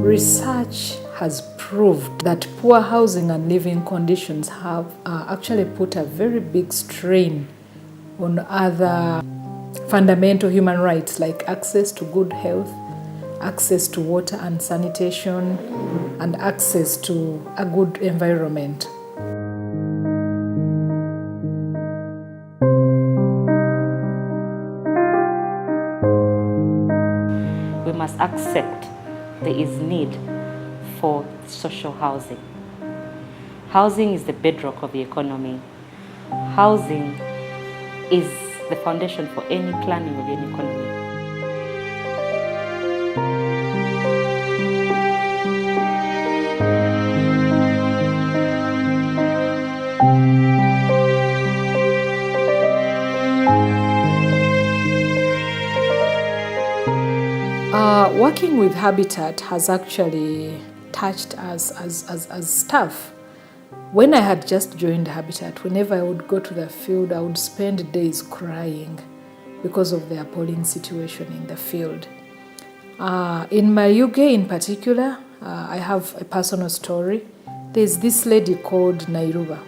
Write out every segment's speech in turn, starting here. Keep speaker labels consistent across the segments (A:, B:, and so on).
A: Research has proved that poor housing and living conditions have actually put a very big strain on other fundamental human rights like access to good health, access to water and sanitation, and access to a good environment.
B: We must accept there is need for social housing. Housing is the bedrock of the economy. Housing is the foundation for any planning of any economy.
A: Working with Habitat has actually touched us as staff. When I had just joined Habitat, whenever I would go to the field, I would spend days crying because of the appalling situation in the field. In Mayuge in particular, I have a personal story. There's this lady called Nairuba.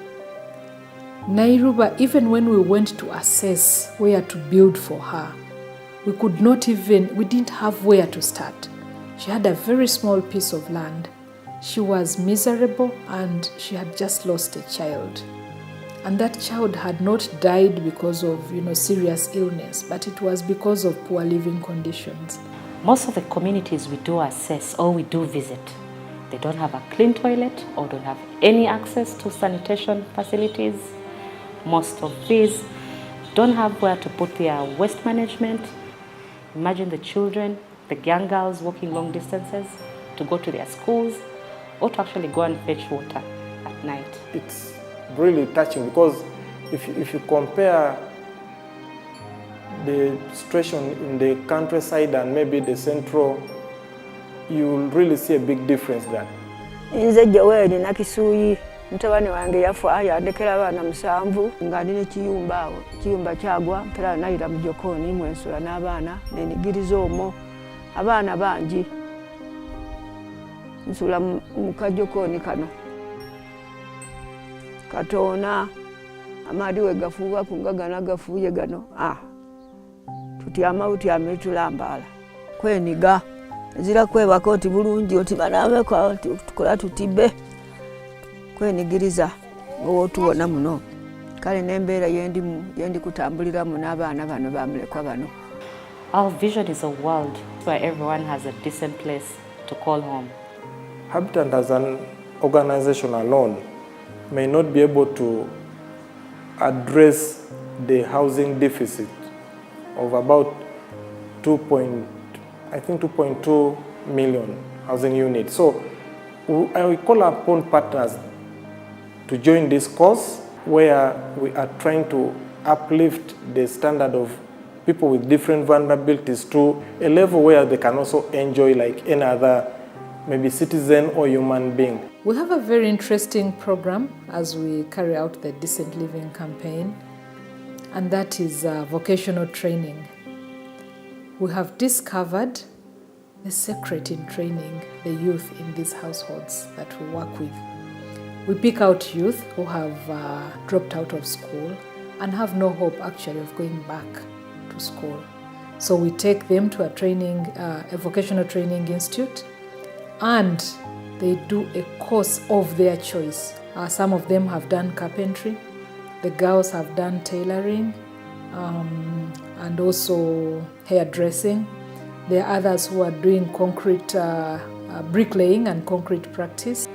A: Nairuba, even when we went to assess where to build for her, we didn't have where to start. She had a very small piece of land. She was miserable and she had just lost a child. And that child had not died because of, serious illness, but it was because of poor living conditions.
B: Most of the communities we do assess or we do visit, they don't have a clean toilet or don't have any access to sanitation facilities. Most of these don't have where to put their waste management. Imagine the children, the young girls walking long distances to go to their schools or to actually go and fetch water at night.
C: It's really touching because if you compare the situation in the countryside and maybe the central, you will really see a big difference there.
D: Nze Joeli na Kisuyi mtabani wange yafa yandekera abana musanvu nga ndine kiyumba kyagwa mpera nayira mu jokoni mwensula n'abaana nenigiriza omwo abaana bangi nsula mu kajokoni kano katona amadi we gafuwa kungagana gafuye gano tutyama tulambala kweniga zira kwebako oti bulungi oti banabe kwa tukola tutibe kwenigiriza ng'otuwona muno kale n'embeera yendi kutambuliramu n'abaana bano bamulekwa bano.
B: Our vision is a world where everyone has a decent place to call home.
C: Habitat as an organization alone may not be able to address the housing deficit of about 2.2 million housing units. So I call upon partners to join this course where we are trying to uplift the standard of people with different vulnerabilities to a level where they can also enjoy like any other maybe citizen or human being.
A: We have a very interesting program as we carry out the Decent Living campaign, and that is vocational training. We have discovered the secret in training the youth in these households that we work with. We pick out youth who have dropped out of school and have no hope actually of going back to school. So we take them to a vocational training institute, and they do a course of their choice. Some of them have done carpentry, the girls have done tailoring, and also hairdressing. There are others who are doing concrete bricklaying and concrete practice.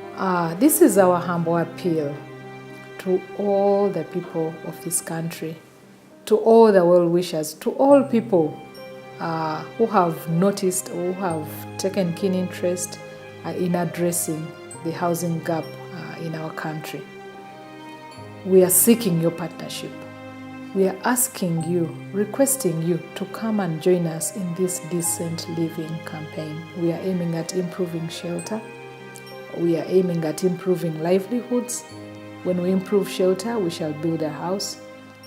A: This is our humble appeal to all the people of this country, to all the well-wishers, to all people who have noticed or who have taken keen interest in addressing the housing gap in our country. We are seeking your partnership. we are asking you, requesting you to come and join us in this decent living campaign. We are aiming at improving shelter. We are aiming at improving livelihoods. When we improve shelter, we shall build a house.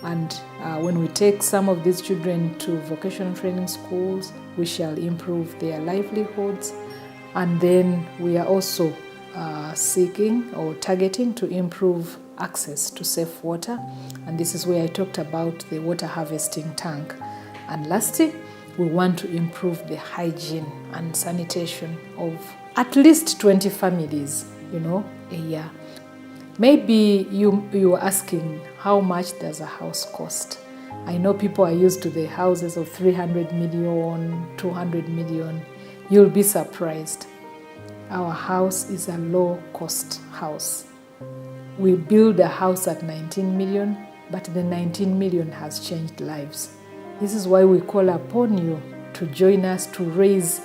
A: And when we take some of these children to vocational training schools, we shall improve their livelihoods. And then we are also seeking or targeting to improve access to safe water. And this is where I talked about the water harvesting tank. And lastly, we want to improve the hygiene and sanitation of at least 20 families, a year. Maybe you are asking, how much does a house cost? I know people are used to the houses of 300 million, 200 million. You'll be surprised. Our house is a low-cost house. We build a house at 19 million, but the 19 million has changed lives. This is why we call upon you to join us to raise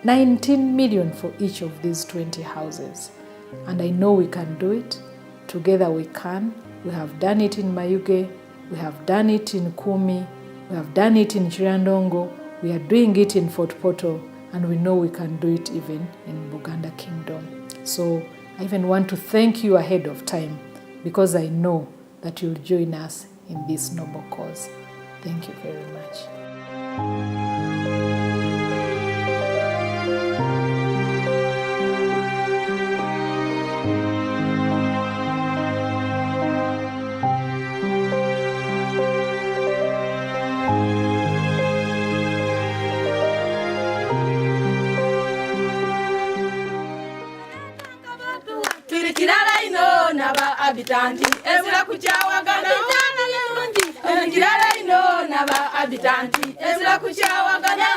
A: 19 million for each of these 20 houses. And I know we can do it. Together we can. We have done it in Mayuge. We have done it in Kumi. We have done it in Chirandongo. We are doing it in Fort Portal. And we know we can do it even in Buganda Kingdom. So I even want to thank you ahead of time because I know that you'll join us in this noble cause. Thank you very much.
E: Abitanti ezira kuchawagana kirala ino naba abitanti ezira kuchawagana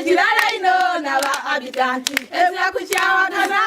E: kirala ino naba abitanti ezira kuchawagana